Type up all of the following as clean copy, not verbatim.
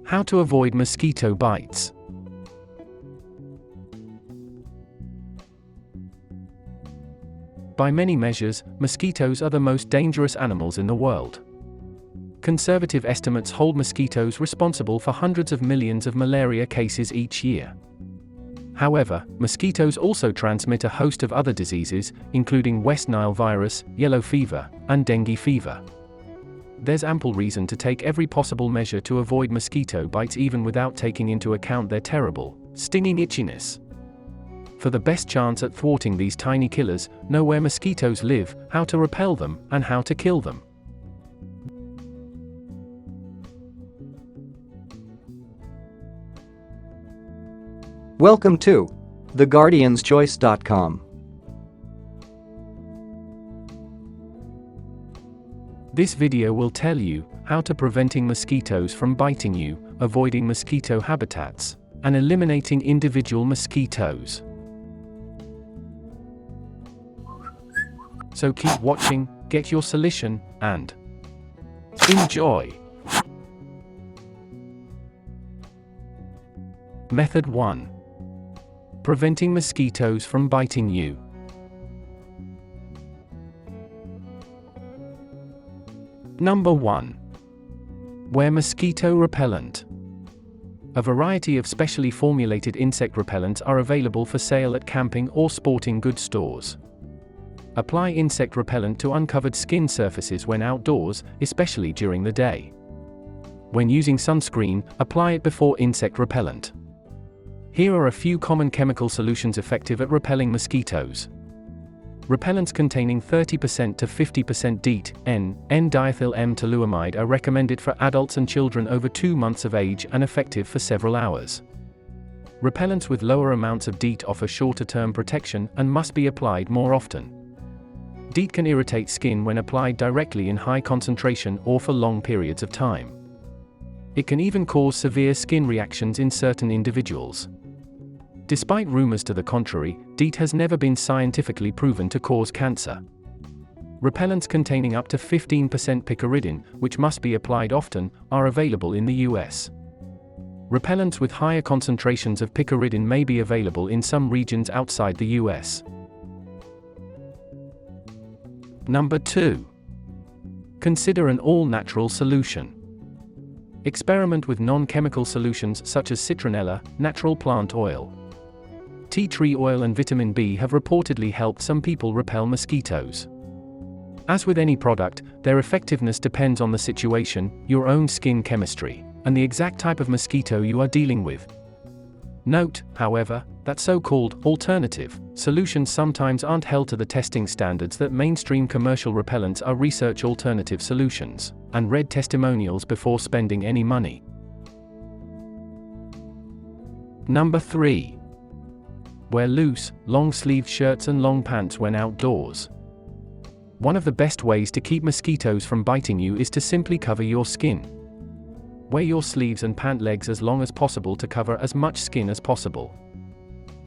How to avoid mosquito bites. By many measures, mosquitoes are the most dangerous animals in the world. Conservative estimates hold mosquitoes responsible for hundreds of millions of malaria cases each year. However, mosquitoes also transmit a host of other diseases, including West Nile virus, yellow fever, and dengue fever. There's ample reason to take every possible measure to avoid mosquito bites even without taking into account their terrible, stinging itchiness. For the best chance at thwarting these tiny killers, know where mosquitoes live, how to repel them, and how to kill them. Welcome to 𝒍𝒐𝒗𝒆.com. This video will tell you how to preventing mosquitoes from biting you, avoiding mosquito habitats, and eliminating individual mosquitoes. So keep watching, get your solution, and enjoy! Method 1. Preventing mosquitoes from biting you. Number 1. Wear mosquito repellent. A variety of specially formulated insect repellents are available for sale at camping or sporting goods stores. Apply insect repellent to uncovered skin surfaces when outdoors, especially during the day. When using sunscreen, apply it before insect repellent. Here are a few common chemical solutions effective at repelling mosquitoes. Repellents containing 30% to 50% DEET, N-diethyl-M-toluamide are recommended for adults and children over 2 months of age and effective for several hours. Repellents with lower amounts of DEET offer shorter-term protection and must be applied more often. DEET can irritate skin when applied directly in high concentration or for long periods of time. It can even cause severe skin reactions in certain individuals. Despite rumors to the contrary, DEET has never been scientifically proven to cause cancer. Repellents containing up to 15% picaridin, which must be applied often, are available in the US. Repellents with higher concentrations of picaridin may be available in some regions outside the US. Number 2. Consider an all-natural solution. Experiment with non-chemical solutions such as citronella, natural plant oil. Tea tree oil and vitamin B have reportedly helped some people repel mosquitoes. As with any product, their effectiveness depends on the situation, your own skin chemistry, and the exact type of mosquito you are dealing with. Note, however, that so-called alternative solutions sometimes aren't held to the testing standards that mainstream commercial repellents are. Research alternative solutions and read testimonials before spending any money. Number 3. Wear loose, long-sleeved shirts and long pants when outdoors. One of the best ways to keep mosquitoes from biting you is to simply cover your skin. Wear your sleeves and pant legs as long as possible to cover as much skin as possible.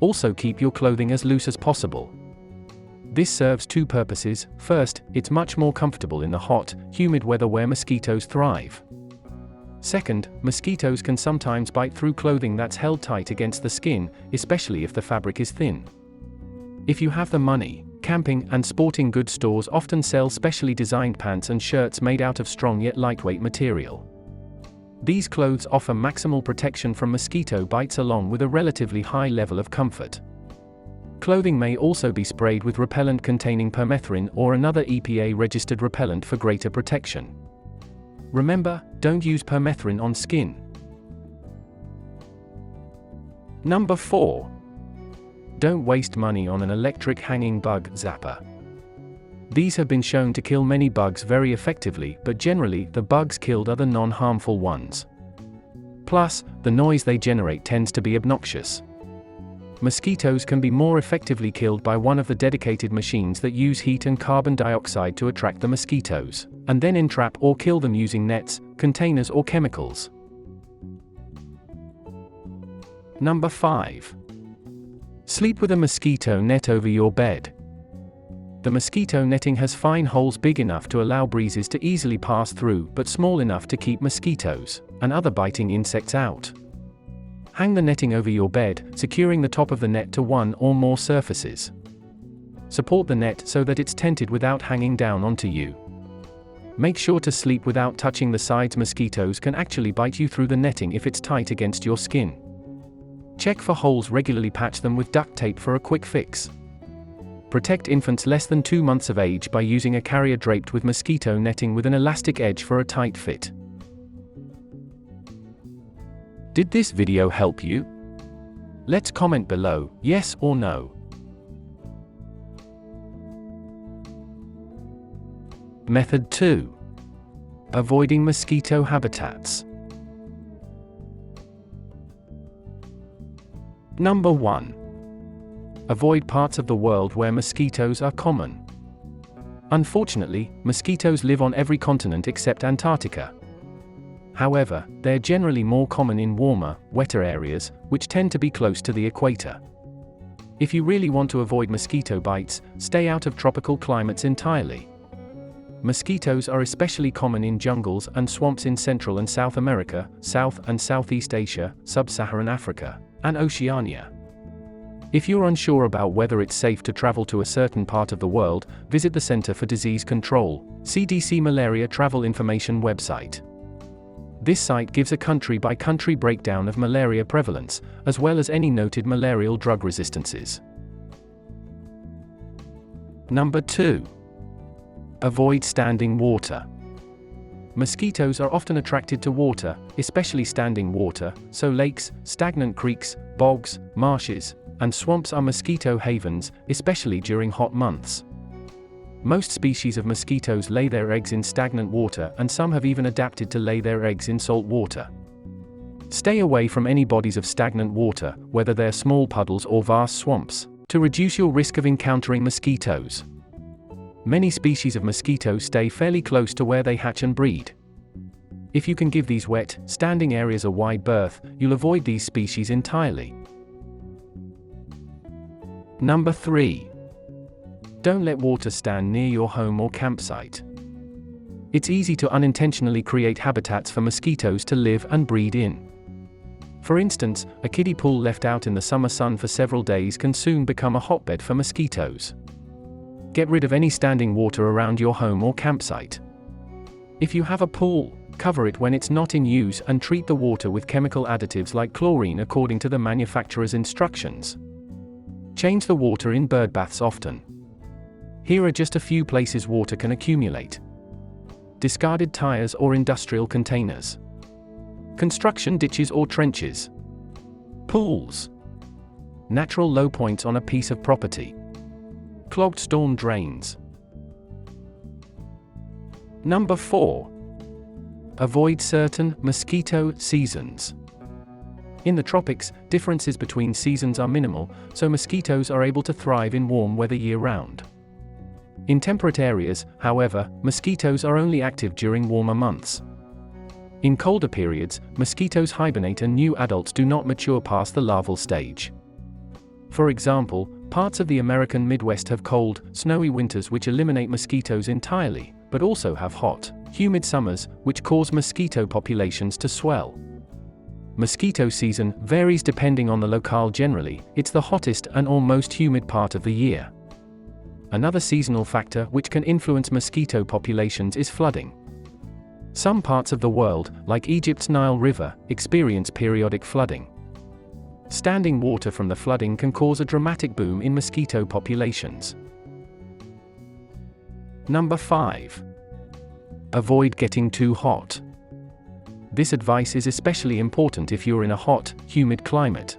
Also keep your clothing as loose as possible. This serves 2 purposes. First, it's much more comfortable in the hot, humid weather where mosquitoes thrive. Second, mosquitoes can sometimes bite through clothing that's held tight against the skin, especially if the fabric is thin. If you have the money, camping and sporting goods stores often sell specially designed pants and shirts made out of strong yet lightweight material. These clothes offer maximal protection from mosquito bites along with a relatively high level of comfort. Clothing may also be sprayed with repellent containing permethrin or another EPA-registered repellent for greater protection. Remember, don't use permethrin on skin. Number 4. Don't waste money on an electric hanging bug zapper. These have been shown to kill many bugs very effectively, but generally, the bugs killed are the non-harmful ones. Plus, the noise they generate tends to be obnoxious. Mosquitoes can be more effectively killed by one of the dedicated machines that use heat and carbon dioxide to attract the mosquitoes, and then entrap or kill them using nets, containers or chemicals. Number 5. Sleep with a mosquito net over your bed. The mosquito netting has fine holes big enough to allow breezes to easily pass through but small enough to keep mosquitoes and other biting insects out. Hang the netting over your bed, securing the top of the net to one or more surfaces. Support the net so that it's tented without hanging down onto you. Make sure to sleep without touching the sides. Mosquitoes can actually bite you through the netting if it's tight against your skin. Check for holes regularly, patch them with duct tape for a quick fix. Protect infants less than 2 months of age by using a carrier draped with mosquito netting with an elastic edge for a tight fit. Did this video help you? Let's comment below, yes or no. Method 2. Avoiding mosquito habitats. Number 1. Avoid parts of the world where mosquitoes are common. Unfortunately, mosquitoes live on every continent except Antarctica. However, they're generally more common in warmer, wetter areas, which tend to be close to the equator. If you really want to avoid mosquito bites, stay out of tropical climates entirely. Mosquitoes are especially common in jungles and swamps in Central and South America, South and Southeast Asia, Sub-Saharan Africa, and Oceania. If you're unsure about whether it's safe to travel to a certain part of the world, visit the Center for Disease Control, CDC Malaria Travel Information website. This site gives a country-by-country breakdown of malaria prevalence, as well as any noted malarial drug resistances. Number 2. Avoid standing water. Mosquitoes are often attracted to water, especially standing water, so lakes, stagnant creeks, bogs, marshes, and swamps are mosquito havens, especially during hot months. Most species of mosquitoes lay their eggs in stagnant water, and some have even adapted to lay their eggs in salt water. Stay away from any bodies of stagnant water, whether they're small puddles or vast swamps, to reduce your risk of encountering mosquitoes. Many species of mosquitoes stay fairly close to where they hatch and breed. If you can give these wet, standing areas a wide berth, you'll avoid these species entirely. Number 3. Don't let water stand near your home or campsite. It's easy to unintentionally create habitats for mosquitoes to live and breed in. For instance, a kiddie pool left out in the summer sun for several days can soon become a hotbed for mosquitoes. Get rid of any standing water around your home or campsite. If you have a pool, cover it when it's not in use and treat the water with chemical additives like chlorine according to the manufacturer's instructions. Change the water in bird baths often. Here are just a few places water can accumulate. Discarded tires or industrial containers. Construction ditches or trenches. Pools. Natural low points on a piece of property. Clogged storm drains. Number 4. Avoid certain mosquito seasons. In the tropics, differences between seasons are minimal, so mosquitoes are able to thrive in warm weather year-round. In temperate areas, however, mosquitoes are only active during warmer months. In colder periods, mosquitoes hibernate and new adults do not mature past the larval stage. For example, parts of the American Midwest have cold, snowy winters which eliminate mosquitoes entirely, but also have hot, humid summers, which cause mosquito populations to swell. Mosquito season varies depending on the locale. Generally, it's the hottest and or most humid part of the year. Another seasonal factor which can influence mosquito populations is flooding. Some parts of the world, like Egypt's Nile River, experience periodic flooding. Standing water from the flooding can cause a dramatic boom in mosquito populations. Number 5. Avoid getting too hot. This advice is especially important if you're in a hot, humid climate.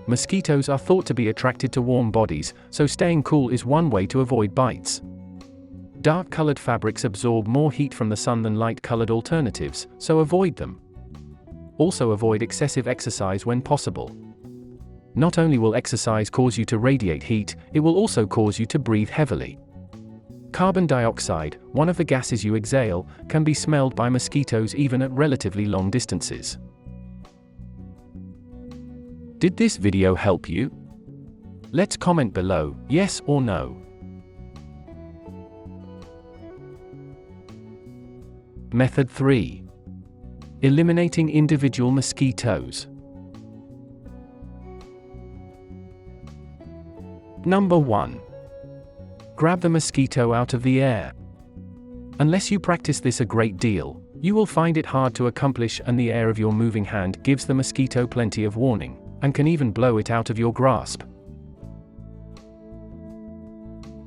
Mosquitoes are thought to be attracted to warm bodies, so staying cool is one way to avoid bites. Dark-colored fabrics absorb more heat from the sun than light-colored alternatives, so avoid them. Also avoid excessive exercise when possible. Not only will exercise cause you to radiate heat, it will also cause you to breathe heavily. Carbon dioxide, one of the gases you exhale, can be smelled by mosquitoes even at relatively long distances. Did this video help you? Let's comment below, yes or no. Method 3. Eliminating individual mosquitoes. Number 1. Grab the mosquito out of the air. Unless you practice this a great deal, you will find it hard to accomplish, and the air of your moving hand gives the mosquito plenty of warning, and can even blow it out of your grasp.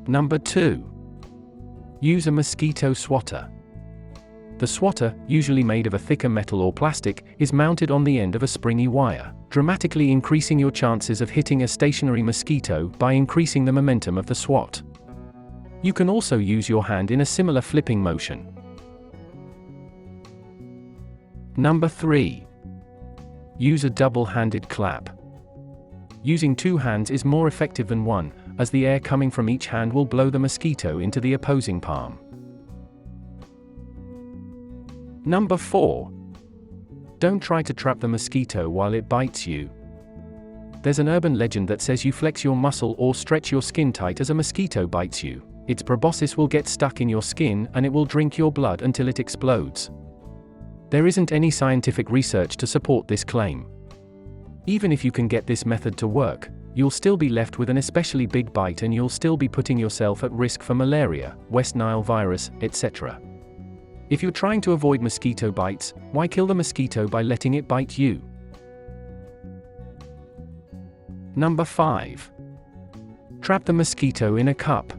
Number 2. Use a mosquito swatter. The swatter, usually made of a thicker metal or plastic, is mounted on the end of a springy wire, dramatically increasing your chances of hitting a stationary mosquito by increasing the momentum of the swat. You can also use your hand in a similar flipping motion. Number 3. Use a double-handed clap. Using 2 hands is more effective than 1, as the air coming from each hand will blow the mosquito into the opposing palm. Number 4. Don't try to trap the mosquito while it bites you. There's an urban legend that says you flex your muscle or stretch your skin tight as a mosquito bites you. Its proboscis will get stuck in your skin and it will drink your blood until it explodes. There isn't any scientific research to support this claim. Even if you can get this method to work, you'll still be left with an especially big bite, and you'll still be putting yourself at risk for malaria, West Nile virus, etc. If you're trying to avoid mosquito bites, why kill the mosquito by letting it bite you? Number 5. Trap the mosquito in a cup.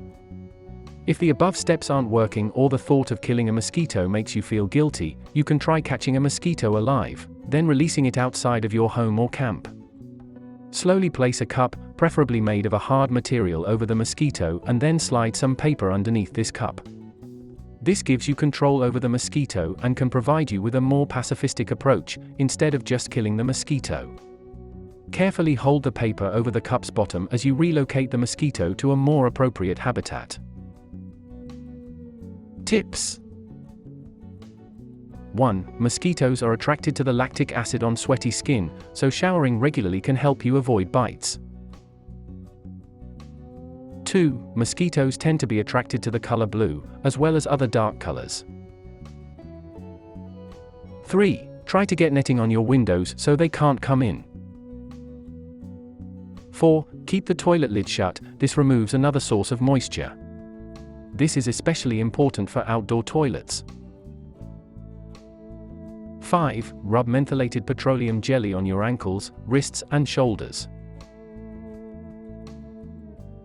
If the above steps aren't working, or the thought of killing a mosquito makes you feel guilty, you can try catching a mosquito alive, then releasing it outside of your home or camp. Slowly place a cup, preferably made of a hard material, over the mosquito, and then slide some paper underneath this cup. This gives you control over the mosquito and can provide you with a more pacifistic approach, instead of just killing the mosquito. Carefully hold the paper over the cup's bottom as you relocate the mosquito to a more appropriate habitat. Tips. 1. Mosquitoes are attracted to the lactic acid on sweaty skin, so showering regularly can help you avoid bites. 2. Mosquitoes tend to be attracted to the color blue, as well as other dark colors. 3. Try to get netting on your windows so they can't come in. 4. Keep the toilet lid shut, this removes another source of moisture. This is especially important for outdoor toilets. 5. Rub mentholated petroleum jelly on your ankles, wrists, and shoulders.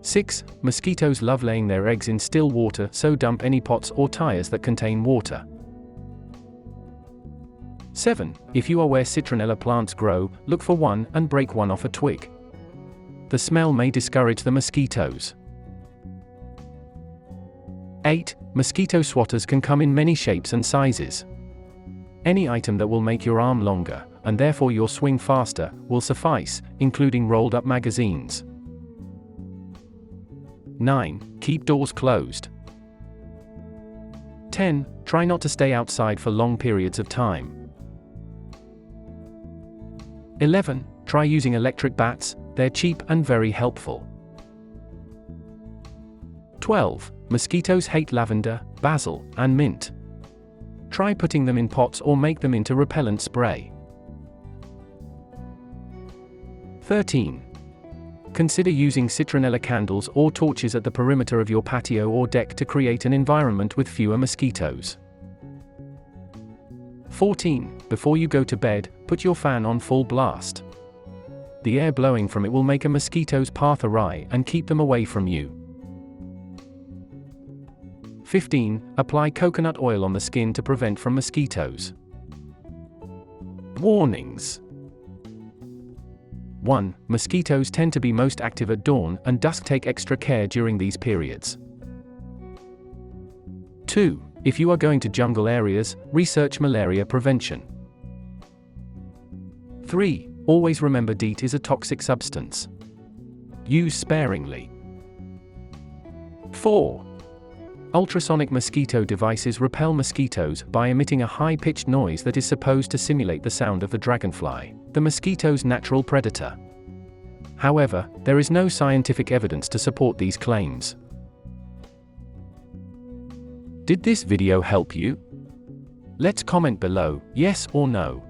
6. Mosquitoes love laying their eggs in still water, so dump any pots or tires that contain water. 7. If you are where citronella plants grow, look for one and break one off a twig. The smell may discourage the mosquitoes. 8. Mosquito swatters can come in many shapes and sizes. Any item that will make your arm longer, and therefore your swing faster, will suffice, including rolled up magazines. 9. Keep doors closed. 10. Try not to stay outside for long periods of time. 11. Try using electric bats, they're cheap and very helpful. 12. Mosquitoes hate lavender, basil, and mint. Try putting them in pots or make them into repellent spray. 13. Consider using citronella candles or torches at the perimeter of your patio or deck to create an environment with fewer mosquitoes. 14. Before you go to bed, put your fan on full blast. The air blowing from it will make a mosquito's path awry and keep them away from you. 15. Apply coconut oil on the skin to prevent from mosquitoes. Warnings. 1. Mosquitoes tend to be most active at dawn and dusk. Take extra care during these periods. 2. If you are going to jungle areas, research malaria prevention. 3. Always remember DEET is a toxic substance. Use sparingly. 4. Ultrasonic mosquito devices repel mosquitoes by emitting a high-pitched noise that is supposed to simulate the sound of the dragonfly, the mosquito's natural predator. However, there is no scientific evidence to support these claims. Did this video help you? Let's comment below, yes or no.